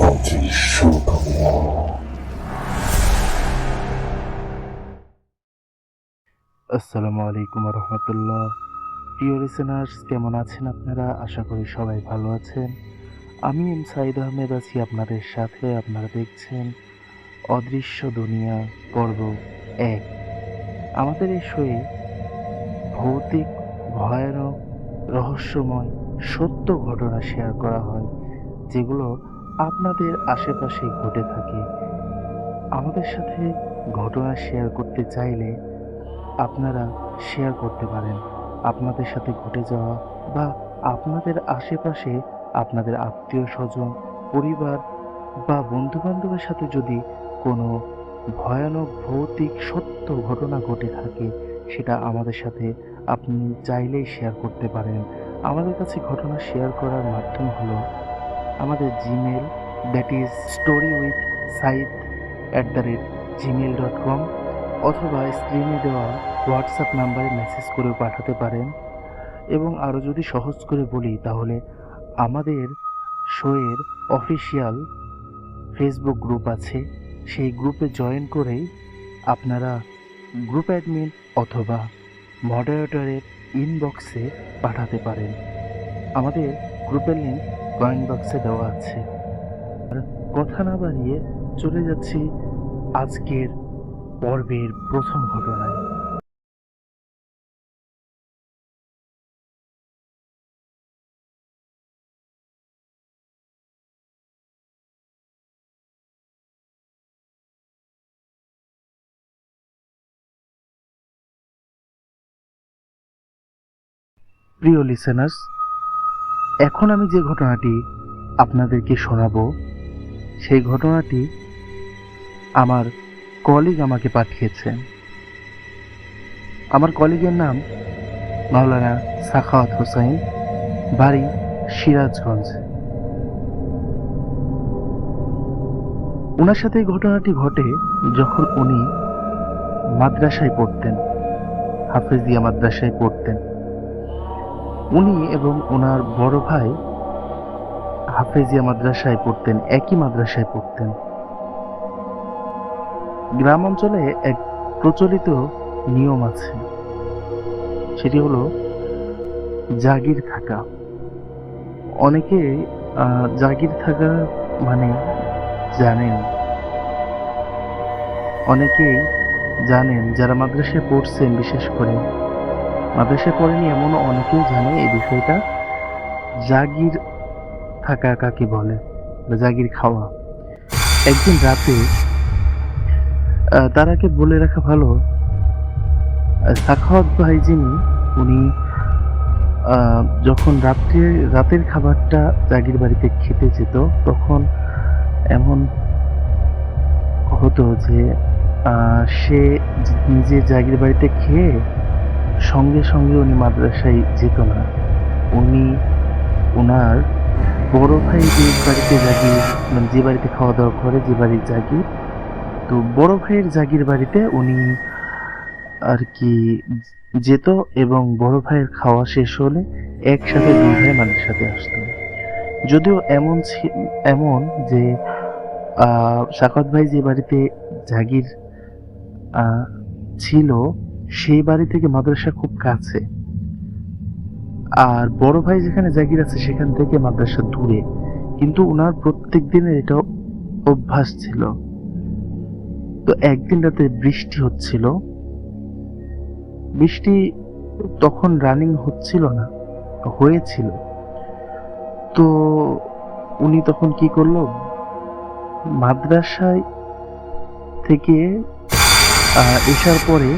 অদৃশ্য দুনিয়া। আসসালামু আলাইকুম রহমতুল্লাহ। প্রিয় লিসেনার্স, কেমন আছেন আপনারা? আশা করি সবাই ভালো আছেন। আমি সাইদ আহমেদ আছি আপনাদের সাথে। আপনারা দেখছেন অদৃশ্য দুনিয়া পর্ব 1। আমাদের এই শোয়ে ভৌতিক, ভয়ানক, রহস্যময়, সত্য ঘটনা শেয়ার করা হয়, যেগুলো আপনাদের আশেপাশে ঘটে থাকে। আমাদের সাথে ঘটনা শেয়ার করতে চাইলে আপনারা শেয়ার করতে পারেন আপনাদের সাথে ঘটে যাওয়া বা আপনাদের আশেপাশে আপনাদের আত্মীয় স্বজন, পরিবার বা বন্ধু বান্ধবের সাথে যদি কোনো ভয়ানক, ভৌতিক, সত্য ঘটনা ঘটে থাকে, সেটা আমাদের সাথে আপনি চাইলেই শেয়ার করতে পারেন। আমাদের কাছে ঘটনা শেয়ার করার মাধ্যম হলো আমাদের জিমেল, দ্যাট ইজ story@gmail.com, অথবা স্ক্রিনে দেওয়া হোয়াটসঅ্যাপ নাম্বারে মেসেজ করেও পাঠাতে পারেন। এবং আরও যদি সহজ করে বলি, তাহলে আমাদের শোয়ের অফিসিয়াল ফেসবুক গ্রুপ আছে, সেই গ্রুপে জয়েন করেই আপনারা গ্রুপ অ্যাডমিন অথবা মডারেটরের ইনবক্সে পাঠাতে পারেন। আমাদের গ্রুপের লিঙ্ক কমেন্ট বক্সে দেওয়া আছে। আর কথা না বাড়িয়ে চলে যাচ্ছি আজকের পর্বের প্রথম ঘটনায়। প্রিয় লিসেনার্স, এখন আমি যে ঘটনাটি আপনাদেরকে শোনাবো, সেই ঘটনাটি আমার কলিগ আমাকে পাঠিয়েছেন। আমার কলিগের নাম মাওলানা সাখাওয়াত হোসাইন, বাড়ি সিরাজগঞ্জ। ওনার সাথে এই ঘটনাটি ঘটে যখন উনি মাদ্রাসায় পড়তেন, হাফেজিয়া মাদ্রাসায় পড়তেন। উনি এবং ওনার বড় ভাই হাফেজিয়া মাদ্রাসায় পড়তেন, একই মাদ্রাসায় পড়তেন। গ্রাম অঞ্চলে এক প্রচলিত নিয়ম আছে, সেটি হলো জাগির থাকা। অনেকে জাগির থাকা মানে জানেন, অনেকেই জানেন, যারা মাদ্রাসায় পড়ছেন, বিশেষ করে মাদ্রাসায় পড়েনি এমন অনেকেই জানে এই বিষয়টা, জাগির থাকা কাকে বলে বা জাগির খাওয়া। একদিন রাতে, তার আগে বলে রাখা ভালো, সাখাওয়াত ভাই যিনি, উনি যখন রাতের খাবারটা জাগির বাড়িতে খেতে যেত, তখন এমন হতো যে সে নিজে জাগির বাড়িতে খেয়ে সঙ্গে সঙ্গে উনি মাদ্রাসায় যেত না। উনি ওনার বড় ভাই যে বাড়িতে জাগির, মানে যে বাড়িতে খাওয়া দাওয়া করে, যে বাড়ির জাগির, তো বড় ভাইয়ের জাগির বাড়িতে উনি আর কি যেত, এবং বড় ভাইয়ের খাওয়া শেষ হলে একসাথে দুই ভাই মাদ্রাসাতে আসতো। যদিও এমন যে সাখাওয়াত ভাই যে বাড়িতে জাগির ছিল, সেই বাড়ি থেকে মাদ্রাসা খুব কাছে, আর বড় ভাই যেখানে জাগির আছে সেখান থেকে মাদ্রাসা দূরে, কিন্তু উনার প্রত্যেক দিনের এটা অভ্যাস ছিল। তো একদিন রাতে বৃষ্টি হচ্ছিল, বৃষ্টি তখন রানিং হচ্ছিল না, হয়েছিল। তো উনি তখন কি করলো, মাদ্রাসায় থেকে এসার পরে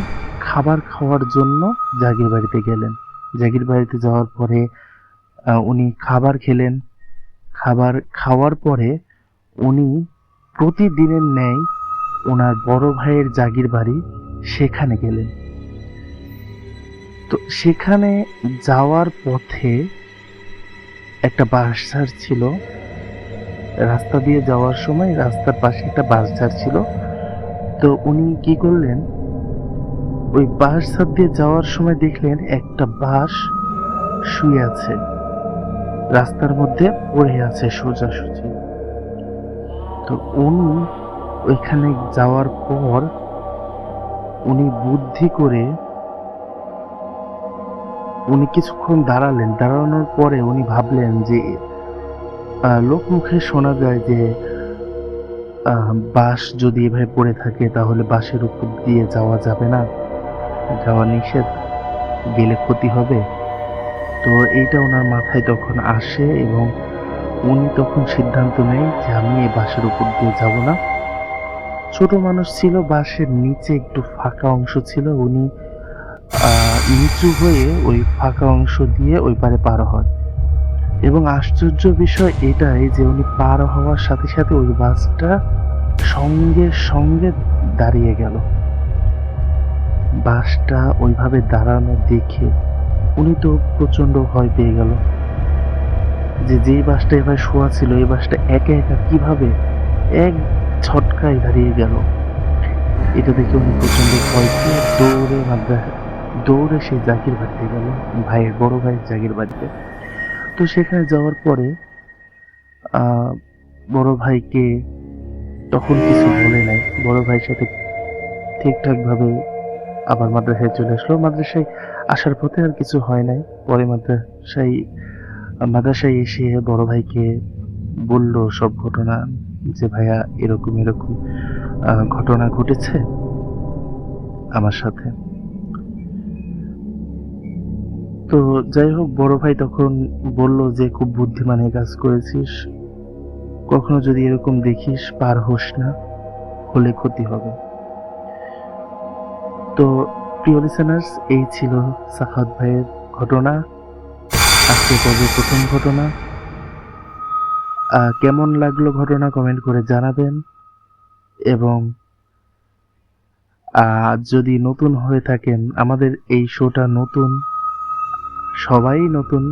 খাবার খাওয়ার জন্য জাগির বাড়িতে গেলেন। জাগির বাড়িতে যাওয়ার পরে উনি খাবার খেলেন। খাবার খাওয়ার পরে উনি প্রতিদিনের ন্যায় ওনার বড় ভাইয়ের জাগির বাড়ি, সেখানে গেলেন। তো সেখানে যাওয়ার পথে একটা বাঁশঝাড় ছিল, রাস্তা দিয়ে যাওয়ার সময় রাস্তার পাশে একটা বাঁশঝাড় ছিল। তো উনি কি করলেন, ওই বাঁশঝাড় দিয়ে যাওয়ার সময় দেখলেন একটা বাঁশ শুয়ে আছে, রাস্তার মধ্যে পড়ে আছে সোজাসুজি। তো উনি ওইখানে যাওয়ার পর উনি বুদ্ধি করে উনি কিছুক্ষণ দাঁড়ালেন। দাঁড়ানোর পরে উনি ভাবলেন যে লোকমুখে শোনা যায় যে বাঁশ যদি এভাবে পড়ে থাকে তাহলে বাঁশের উপর দিয়ে যাওয়া যাবে না, যাওয়া নিষেধ, গেলে ক্ষতি হবে। তো এইটা ওনার মাথায় তখন আসে এবং উনি তখন সিদ্ধান্ত নেয় যে আমি এই বাঁশের উপর দিয়ে যাব না। ছোট মানুষ ছিল, বাঁশের নিচে একটু ফাঁকা অংশ ছিল, উনি নিচু হয়ে ওই ফাঁকা অংশ দিয়ে ওই পারে পার হয়। এবং আশ্চর্য বিষয় এটাই যে উনি পার হওয়ার সাথে সাথে ওই বাসটা সঙ্গে সঙ্গে দাঁড়িয়ে গেল। বাসটা ওইভাবে দাঁড়ানো দেখে উনি তো প্রচন্ড ভয় পেয়ে গেল যে যেই বাসটা এভাবে শোয়া ছিল এই বাসটা একা একা কিভাবে এক ঝটকায় দাঁড়িয়ে গেল। এটা দেখে উনি প্রচন্ড ভয় পেয়ে দৌড়ে সেই জাকির বাড়িতে গেল, বড় ভাইয়ের জাকির বাড়িতে। তো সেখানে যাওয়ার পরে আহ বড় ভাইকে তখন কিছু বলে নাই। বড় ভাইয়ের সাথে ঠিকঠাক ভাবে আবার মাদ্রাসায় চলে আসলো। মাদ্রাসায় আসার পথে আর কিছু হয় নাই। পরে মাদ্রাসায় এসে বড় ভাইকে বলল সব ঘটনা, যে ভাইয়া এরকম এরকম ঘটনা ঘটেছে আমার সাথে। তো যাই হোক, বড় ভাই তখন বলল যে খুব বুদ্ধিমানের কাজ করেছিস, কখনো যদি এরকম দেখিস পার হোস না, হলে ক্ষতি হবে। তো প্রিয় লিসেনার্স, এই ছিল সাখাওয়াত ভাইয়ের ঘটনা, আজকের পর্বের প্রথম ঘটনা। কেমন লাগলো ঘটনা কমেন্ট করে জানাবেন, এবং যদি নতুন হয়ে থাকেন, আমাদের এই শোটা নতুন, সবাই নতুন,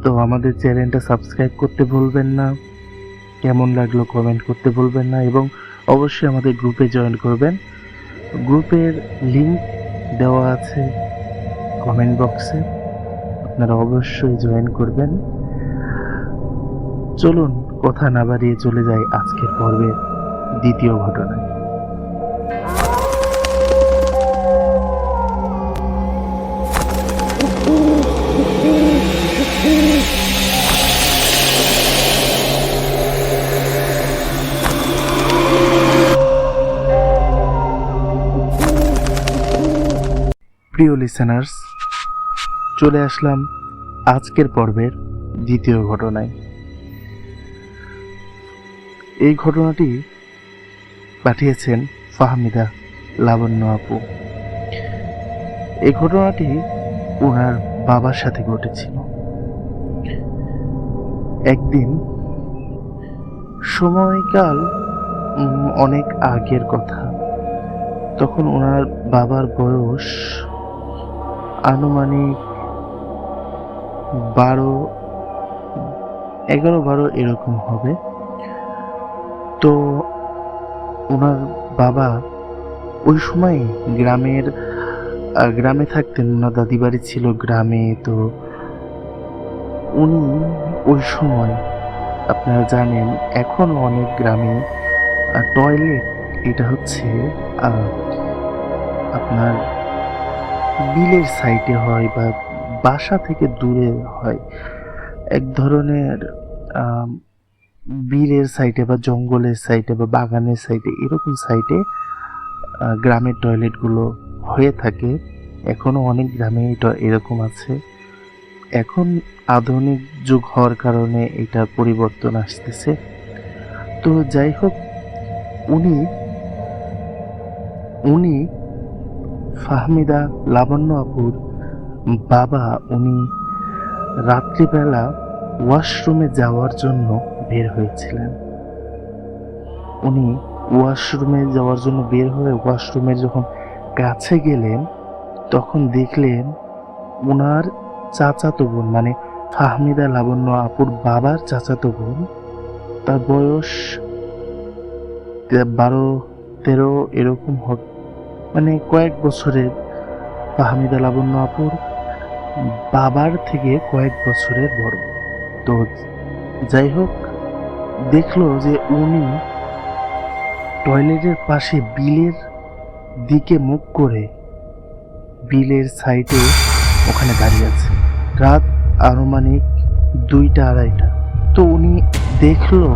তো আমাদের চ্যানেলটা সাবস্ক্রাইব করতে ভুলবেন না, কেমন লাগলো কমেন্ট করতে ভুলবেন না, এবং অবশ্যই আমাদের গ্রুপে জয়েন করবেন। গ্রুপের লিংক দেওয়া আছে কমেন্ট বক্সে, আপনারা অবশ্যই জয়েন করবেন। চলুন কথা না বাড়িয়ে চলে যাই আজকের পর্বের দ্বিতীয় ঘটনায়। প্রিয় লিসেনার্স, চলে আসলাম আজকের পর্বের দ্বিতীয় ঘটনায়। এই ঘটনাটি পাঠিয়েছেন ফাহমিদা লাবণ্য আপু। এই ঘটনাটি ওনার বাবার সাথে ঘটেছিল। একদিন, সময়কাল অনেক আগের কথা, তখন ওনার বাবার বয়স আনুমানিক 11-12 এরকম হবে। তো ওনার বাবা ওই সময় গ্রামে থাকতেন, ওনার দাদি বাড়ি ছিল গ্রামে। তো উনি ওই সময়, আপনারা জানেন এখনো অনেক গ্রামে টয়লেট, এটা হচ্ছে আপনার বিলের সাইডে হয় বা বাসা থেকে দূরে হয়, এক ধরনের বিলের সাইডে বা জঙ্গলের সাইডে বা বাগানের সাইডে, এরকম সাইডে গ্রামের টয়লেটগুলো হয়ে থাকে। এখনো অনেক গ্রামে এটা এরকম আছে। এখন আধুনিক যুগ হওয়ার কারণে এটা পরিবর্তন আসতেছে। তো যাই হোক, উনি ফাহমিদা লাবণ্য আপুর বাবা, উনি রাত্রিবেলা ওয়াশরুমে যাওয়ার জন্য বের হয়েছিলেন। উনি ওয়াশরুমে যাওয়ার জন্য বের হয়ে ওয়াশরুমের যখন কাছে গেলেন, তখন দেখলেন ওনার চাচাতো বোন, মানে ফাহমিদা লাবণ্য আপুর বাবার চাচাতো বোন, তার বয়স 12-13 এরকম হবে, মানে কয়েক বছরের, ফাহমিদা লাবণ্য আপুর বাবার থেকে কয়েক বছরের বড়। তো যাই হোক, দেখলো যে উনি টয়লেটের পাশে বিলের দিকে মুখ করে বিলের সাইডে ওখানে দাঁড়িয়ে আছে। রাত আনুমানিক 2টা-2:30। তো উনি দেখলো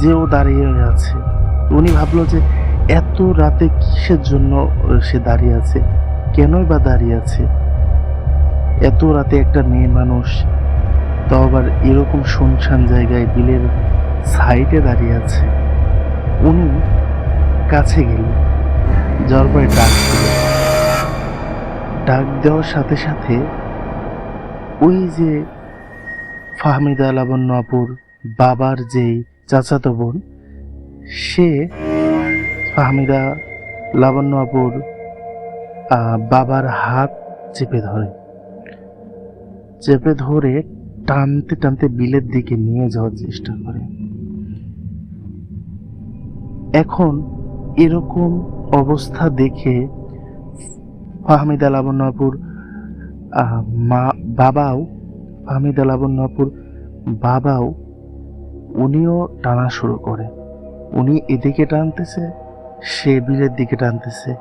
যে ও দাঁড়িয়ে আছে। উনি ভাবলো যে এত রাতে কিসের জন্য সে দাঁড়িয়ে আছে, কেনই বা দাঁড়িয়ে আছে এত রাতে একটা মেয়ে মানুষ, তাও আবার এরকম শুনশান জায়গায় বিলের সাইডে দাঁড়িয়ে আছে। উনি কাছে গেলেন, যাওয়ার পরে ডাক দিলেন। ডাক দেওয়ার সাথে সাথে ওই যে ফাহমিদা লাবণ্য আপুর বাবার যেই চাচাতো বোন, সে ফাহমিদা লাবণ্য আপুর বাবার হাত চেপে ধরে, টানতে টানতে বিলের দিকে নিয়ে যাওয়ার চেষ্টা করে। এখন এরকম অবস্থা দেখে ফাহমিদা লাবণ্য আপুর ফাহমিদা লাবণ্য আপুর বাবাও উনিও টানা শুরু করে। উনি এদিকে টানতেছে, সে বিলের দিকে টানতেছে,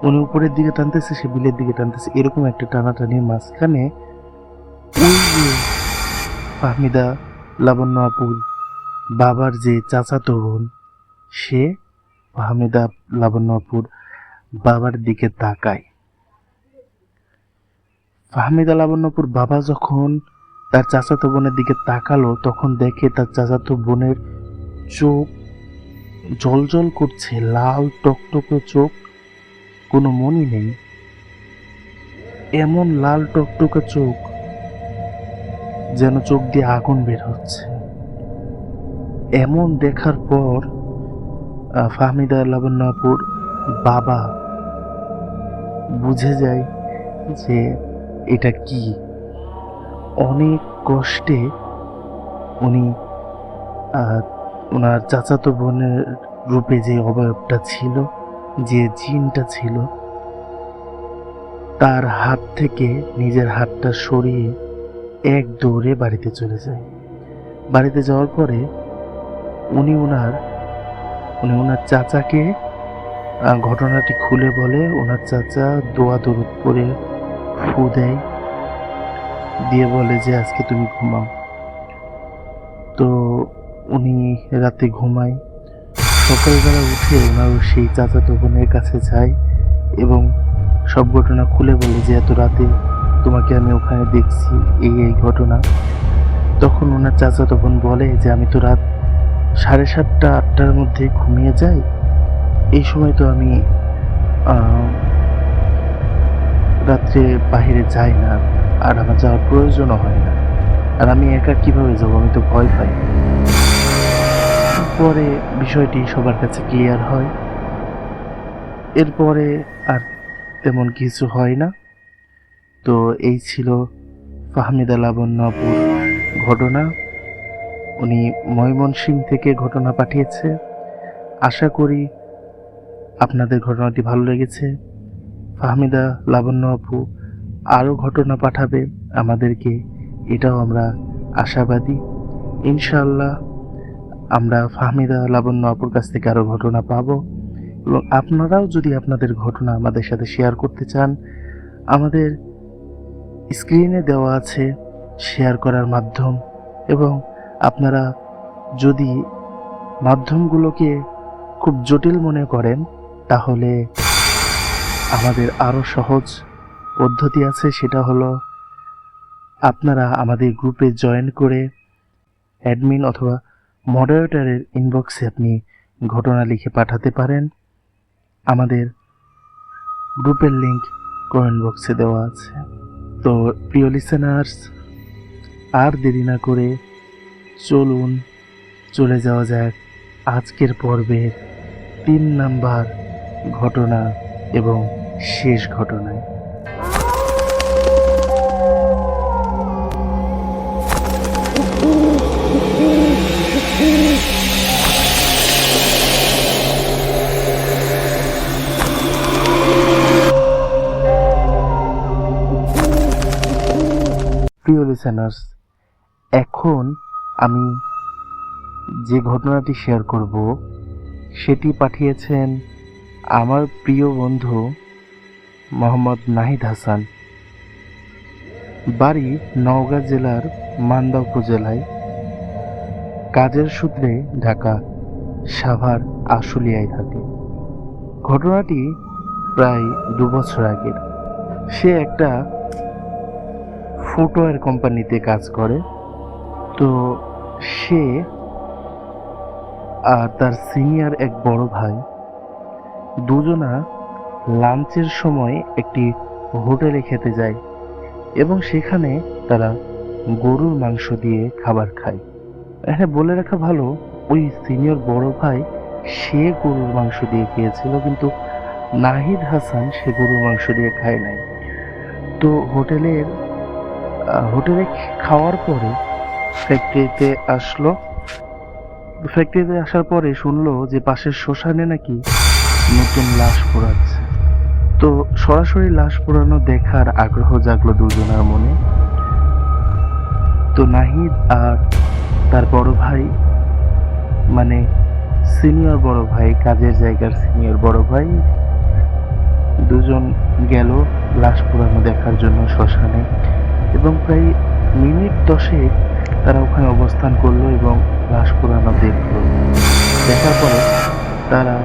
উনি উপরের দিকে টানতেছে, সে বিলের দিকে টানতেছে। এরকম একটা টানাটানির মাঝখানে ওই যে ফাহমিদা লাবণ্য আপুর বাবার যে চাচাতো বোন, সে ফাহমিদা লাবণ্য আপুর বাবার দিকে তাকায়। ফাহমিদা লাবণ্যপুর বাবা যখন তার চাচাতো বোনের দিকে তাকালো, তখন দেখে তার চাচাতো বোনের চোখ জলজল করছে, লাল টকটকে চোখ, কোনো মনি নেই। এমন লাল টকটকে চোখ যেন চোখ দিয়ে আগুন বের হচ্ছে। এমন দেখার পর ফাহমিদা লাবণ্যপুর বাবা বুঝে যায় যে এটা কি। অনেক কষ্টে উনি ওনার চাচাতো বোনের রূপে যে অবয়বটা ছিল, যে জিনটা ছিল, তার হাত থেকে নিজের হাতটা সরিয়ে এক দৌড়ে বাড়িতে চলে যায়। বাড়িতে যাওয়ার পরে উনি ওনার চাচাকে ঘটনাটি খুলে বলে। ওনার চাচা দোয়া দরুদ পড়ে ফু দেয়, দিয়ে বলে যে আজকে তুমি ঘুমাও। তো উনি রাতে ঘুমায়। সকালবেলা উঠে ওনার সেই চাচাতো বোনের কাছে যায় এবং সব ঘটনা খুলে বলে যে এত রাতে তোমাকে আমি ওখানে দেখছি, এই ঘটনা। তখন ওনার চাচাতো বোন বলে যে আমি তো রাত 7:30-8টার মধ্যে ঘুমিয়ে যাই, এই সময় তো আমি রাত্রে বাহিরে যাই না, আর আমার যাওয়ার প্রয়োজনও হয় না, আর আমি একা কিভাবে যাবো, আমি তো ভয় পাই। পরে বিষয়টি সবার কাছে ক্লিয়ার হয়। এরপরে আর তেমন কিছু হয় না। তো এই ছিল ফাহমিদা লাবণ্য আপুর ঘটনা। উনি ময়মনসিংহ থেকে ঘটনা পাঠিয়েছে। আশা করি আপনাদের ঘটনাটি ভালো লেগেছে। ফাহমিদা লাবণ্য আপু আরও ঘটনা পাঠাবে আমাদেরকে, এটাও আমরা আশাবাদী। ইনশাআল্লাহ আমরা ফাহমিদা লাবণ্য আপুর কাছ থেকে আরও ঘটনা পাবো, এবং আপনারাও যদি আপনাদের ঘটনা আমাদের সাথে শেয়ার করতে চান, আমাদের স্ক্রিনে দেওয়া আছে শেয়ার করার মাধ্যম, এবং আপনারা যদি মাধ্যমগুলোকে খুব জটিল মনে করেন, তাহলে আমাদের আরও সহজ পদ্ধতি আছে। সেটা হলো আপনারা আমাদের গ্রুপে জয়েন করে অ্যাডমিন অথবা মডারেটরের ইনবক্সে আপনি ঘটনা লিখে পাঠাতে পারেন। আমাদের গ্রুপের লিংক কমেন্ট বক্সে দেওয়া আছে। তো প্রিয় লিসেনার্স, আর দেরি না করে চলুন চলে যাওয়া যাক আজকের পর্বের 3 নাম্বার ঘটনা এবং শেষ ঘটনায়। প্রিয় লিসেনার্স, এখন আমি যে ঘটনাটি শেয়ার করব সেটি পাঠিয়েছেন আমার প্রিয় বন্ধু মোহাম্মদ নাহিদ হাসান। বাড়ি নওগাঁ জেলার মান্দা উপজেলায়, কাজের সূত্রে ঢাকা সাভার আশুলিয়ায় থাকে। ঘটনাটি প্রায় 2 বছর আগের। সে একটা ফুটওয়্যার কোম্পানিতে কাজ করে। তো সে আর তার সিনিয়র এক বড় ভাই দুজনা লাঞ্চের সময় একটি হোটেলে খেতে যায় এবং সেখানে তারা গরুর মাংস দিয়ে খাবার খায়। এখানে বলে রাখা ভালো, ওই সিনিয়র বড় ভাই সে গরুর মাংস দিয়ে খেয়েছিল, কিন্তু নাহিদ হাসান সে গরুর মাংস দিয়ে খায় নাই। তো হোটেলে খাওয়ার পরে ফ্যাক্টরিতে আসলো। ফ্যাক্টরিতে আসার পরে শুনলো যে পাশের শ্মশানে নাকি নতুন লাশ পোড়াচ্ছে। তো সরাসরি লাশ পোড়ানো দেখার আগ্রহ জাগলো দুজনের মনে। তো নাহিদ আর তার বড় ভাই, মানে সিনিয়র বড় ভাই, কাজের জায়গার সিনিয়র বড় ভাই, দুজন গেল লাশ পোড়ানো দেখার জন্য শ্মশানে এবং প্রায় মিনিট 10 তারা ওখানে অবস্থান করলো এবং লাশ পোড়ানো দেখলো। দেখার পরে তারা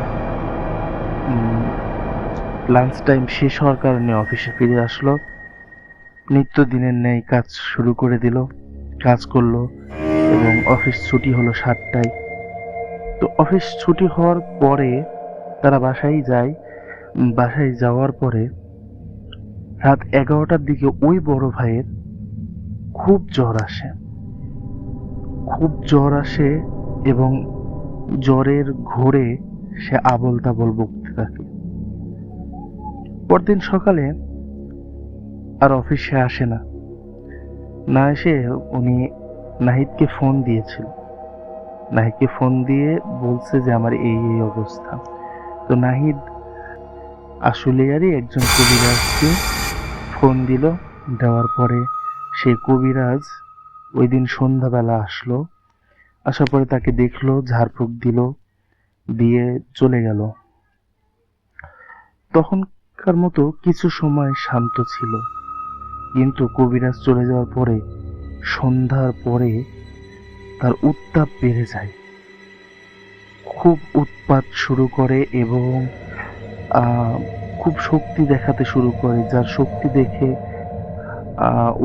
লাঞ্চ টাইম শেষ হওয়ার কারণে অফিসে ফিরে আসলো। নিত্যদিনের ন্যায় কাজ শুরু করে দিল, কাজ করলো এবং অফিস ছুটি হলো 7টায়। তো অফিস ছুটি হওয়ার পরে তারা বাসায় যায়। বাসায় যাওয়ার পরে রাত 11টার দিকে ওই বড় ভাইয়ের খুব জ্বর আসে এবং জ্বরের ঘোরে সে আবোল তাবোল বকতে থাকে। পরদিন সকালে আর অফিসে আসে না। না এসে উনি নাহিদকে ফোন দিয়েছিল। নাহিদকে ফোন দিয়ে বলছে যে আমার এই অবস্থা। তো নাহিদ আশুলিয়ারই একজন কবিরাজকে ফোন দিল। দেওয়ার পরে সেই কবিরাজ ওই দিন সন্ধ্যাবেলা আসলো। আসার পরে তাকে দেখলো, ঝাড়ফুঁক দিল, দিয়ে চলে গেল। তখনকার মতো কিছু সময় শান্ত ছিল, কিন্তু কবিরাজ চলে যাওয়ার পরে সন্ধ্যার পরে তার উত্তাপ বেড়ে যায়, খুব উৎপাত শুরু করে এবং খুব শক্তি দেখাতে শুরু করে। যার শক্তি দেখে,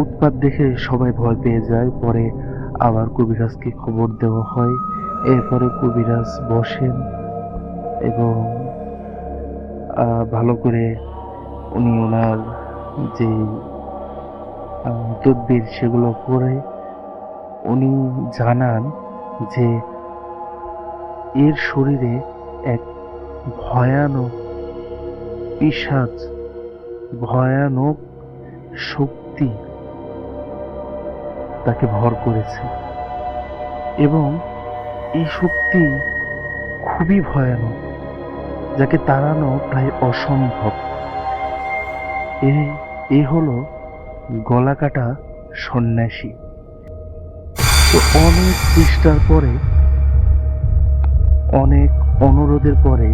উৎপাত দেখে সবাই ভয় পেয়ে যায়। পরে আবার কবিরাজকে খবর দেওয়া হয়। এরপরে কবিরাজ বসেন এবং ভালো করে উনি ওনার যে তদবির সেগুলো করে উনি জানান যে এর শরীরে এক ভয়ানক পিশাচ, ভয়ানক শক্তি তাকে ভর করেছে এবং এই শক্তি খুবই ভয়ানক, যাকে তাড়ানো প্রায় অসম্ভব। এই হলো গলাকাটা সন্ন্যাসী। তো অনেক চেষ্টার পরে, অনেক অনুরোধের পরে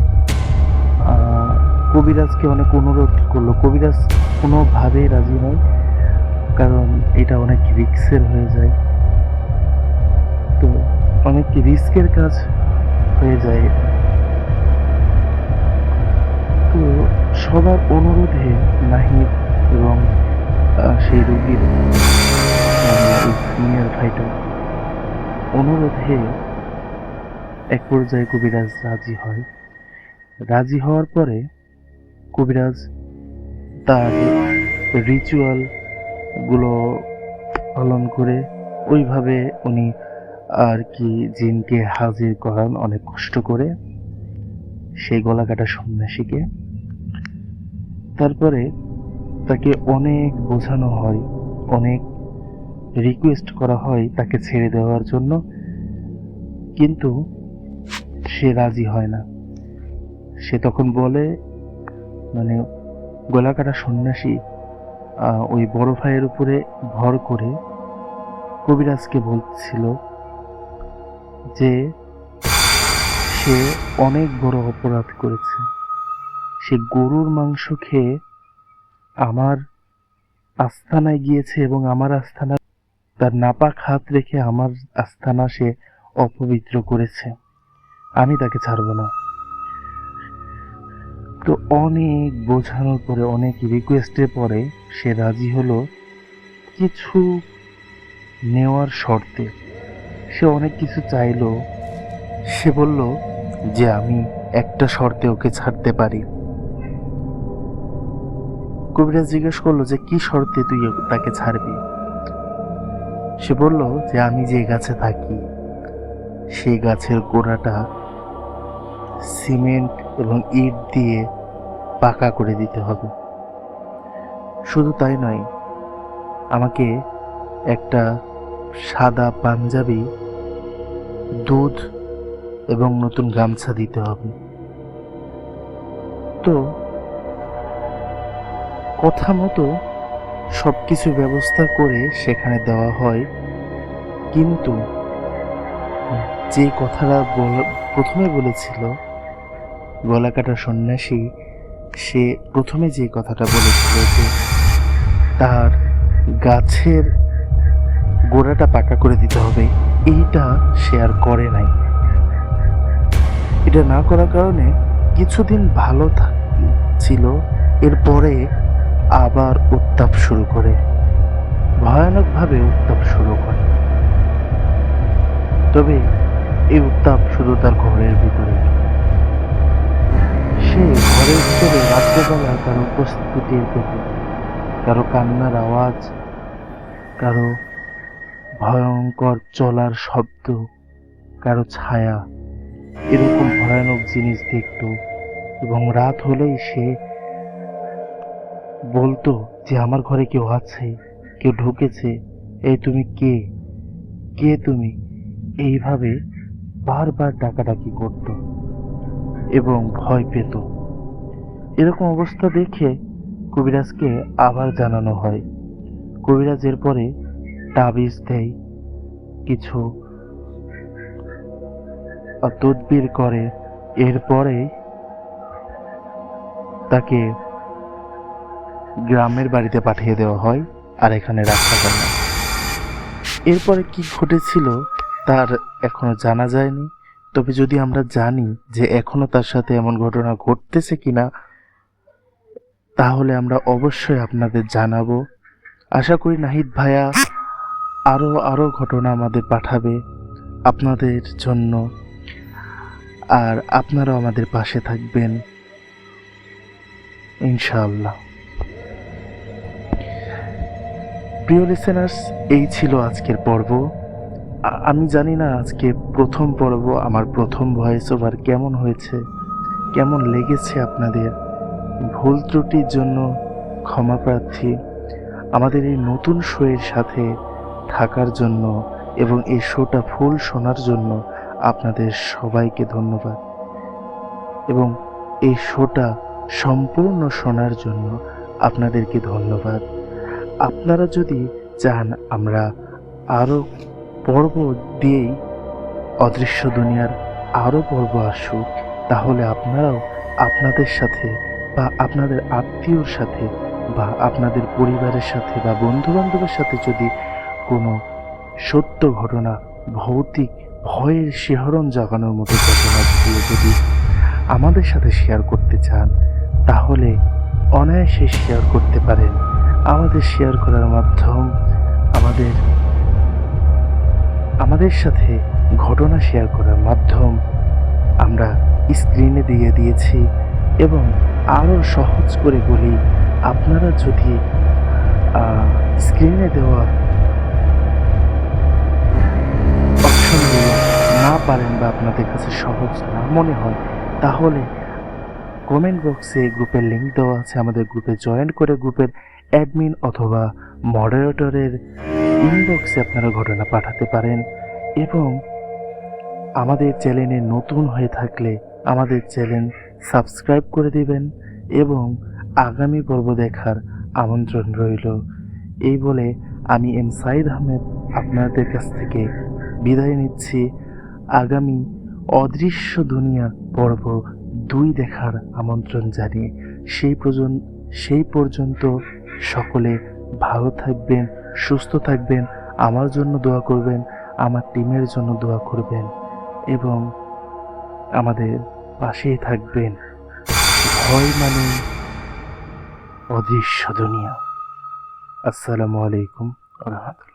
কবিরাজকে অনেক অনুরোধ করলো। কবিরাজ কোনোভাবেই রাজি নয়, কারণ এটা অনেক রিস্কের হয়ে যায়। তো অনেক রিস্কের কাজ হয়ে যায়। তো সবার অনুরোধে নাহিদ এবং সেই রোগীর সিনিয়র ভাইটার অনুরোধে এক পর্যায়ে কবিরাজ রাজি হয়। রাজি হওয়ার পরে কবিরাজ তার রিচুয়াল গুলো পালন করে ওইভাবে উনি আর কি জিনকে হাজির করান অনেক কষ্ট করে সেই গলাকাটা সন্ন্যাসীকে। তারপরে তাকে অনেক বোঝানো হয়, অনেক রিকোয়েস্ট করা হয় তাকে ছেড়ে দেওয়ার জন্য, কিন্তু সে রাজি হয় না। সে তখন বলে, মানে গলাকাটা সন্ন্যাসী ওই বড় ভাইয়ের উপরে ভর করে কবিরাজকে বলছিল যে সে অনেক বড় অপরাধ করেছে। সে গরুর মাংস খেয়ে আমার আস্তানায় গিয়েছে এবং আমার আস্তানা তার নাপাক হাত রেখে আমার আস্তানা সে অপবিত্র করেছে। আমি তাকে ছাড়ব না। তো অনেক বোঝানোর পরে, অনেক রিকোয়েস্টের পরে সে রাজি হলো কিছু নেওয়ার শর্তে। সে অনেক কিছু চাইলো। সে বলল যে আমি একটা শর্তে ওকে ছাড়তে পারি। কবিরাজ জিজ্ঞেস করলো যে কি শর্তে তুই তাকে ছাড়বি। সে বলল যে আমি যে গাছে থাকি সেই গাছের গোড়াটা সিমেন্ট এবং ইট দিয়ে পাকা করে দিতে হবে। শুধু তাই নয়, আমাকে একটা সাদা পাঞ্জাবি, দুধ এবং নতুন গামছা দিতে হবে। তো কথা মতো সবকিছু ব্যবস্থা করে সেখানে দেওয়া হয়। কিন্তু যে কথাটা প্রথমে বলেছিল গলাকাটা সন্ন্যাসী, সে প্রথমে যে কথাটা বলেছিল যে তার গাছের গোড়াটা পাকা করে দিতে হবে, এইটা সে আর করে নাই। এটা না করার কারণে কিছুদিন ভালো ছিল, এরপরে আবার উত্তাপ শুরু করে, ভয়ানকভাবে উত্তাপ শুরু করে। তবে এই উত্তাপ শুধু তার ঘরের ভিতরে। সে ঘরের ভিতরে রাত্রেবেলা কারো উপস্থিতি টের পেত, কারো কান্নার আওয়াজ, কারো ভয়ঙ্কর চলার শব্দ, কারো ছায়া, এরকম ভয়ানক জিনিস দেখত। এবং রাত হলেই সে বলতো যে আমার ঘরে কেউ আছে, কেউ ঢুকেছে, এই তুমি কে, কে তুমি, এইভাবে বারবার ডাকাডাকি করত এবং ভয় পেত। এরকম অবস্থা দেখে কবিরাজকে আবার জানানো হয়। কবিরাজ এরপরে তাবিজ দেয়, কিছু তদবির করে, এরপরে তাকে গ্রামের বাড়িতে পাঠিয়ে দেওয়া হয় আর এখানে রাখা হয় না। এরপরে কি ঘটেছিল তার এখনো জানা যায়নি। তবে যদি আমরা জানি যে এখনো তার সাথে এমন ঘটনা ঘটতেছে কিনা, তাহলে আমরা অবশ্যই আপনাদের জানাবো। আশা করি নাহিদ ভাইয়া আরো ঘটনা আমাদের পাঠাবে আপনাদের জন্য, আর আপনারাও আমাদের পাশে থাকবেন ইনশাআল্লাহ। প্রিয় লিসেনার্স, এই ছিল আজকের পর্ব। আমি জানি না আজকে প্রথম পর্ব, আমার প্রথম ভয়েস ওভার কেমন হয়েছে, কেমন লেগেছে আপনাদের। ভুল ত্রুটির জন্য ক্ষমা প্রার্থী। আমাদের এই নতুন শোয়ের সাথে থাকার জন্য এবং এই শোটা ফুল শোনার জন্য আপনাদের সবাইকে ধন্যবাদ। এবং এই শোটা সম্পূর্ণ শোনার জন্য আপনাদেরকে ধন্যবাদ। আপনারা যদি চান আমরা আরও পর্ব দিয়েই অদৃশ্য দুনিয়ার আরও পর্ব আসুক, তাহলে আপনারাও আপনাদের সাথে বা আপনাদের আত্মীয়র সাথে বা আপনাদের পরিবারের সাথে বা বন্ধুবান্ধবের সাথে যদি কোনো সত্য ঘটনা, ভৌতিক ভয়ের শিহরণ জাগানোর মতো ঘটনাগুলো যদি আমাদের সাথে শেয়ার করতে চান, তাহলে অনায়াসে শেয়ার করতে পারেন। আমাদের শেয়ার করার মাধ্যম আমাদের সাথে ঘটনা শেয়ার করার মাধ্যম আমরা স্ক্রিনে দিয়ে দিয়েছি। এবং আরও সহজ করে বলি, আপনারা যদি স্ক্রিনে দেওয়া অপশনগুলো না পারেন বা আপনাদের কাছে সহজ না মনে হয়, তাহলে কমেন্ট বক্সে গ্রুপের লিঙ্ক দেওয়া আছে, আমাদের গ্রুপে জয়েন করে গ্রুপের অ্যাডমিন অথবা মডারেটরের ইনবক্সে আপনারা ঘটনা পাঠাতে পারেন। এবং আমাদের চ্যানেলে নতুন হয়ে থাকলে আমাদের চ্যানেল সাবস্ক্রাইব করে দিবেন এবং আগামী পর্ব দেখার আমন্ত্রণ রইল। এই বলে আমি সাইদ আহমেদ আপনাদের কাছ থেকে বিদায় নিচ্ছি। আগামী অদৃশ্য দুনিয়া পর্ব 2 দেখার আমন্ত্রণ জানিয়ে সেই পর্যন্ত সকলে ভালো থাকবেন, সুস্থ থাকবেন, আমার জন্য দোয়া করবেন, আমার টিমের জন্য দোয়া করবেন এবং আমাদের পাশেই থাকবেন। ভয় মানে অদৃশ্য দুনিয়া। আসসালামু আলাইকুম ওয়া রাহমাতুল্লাহ।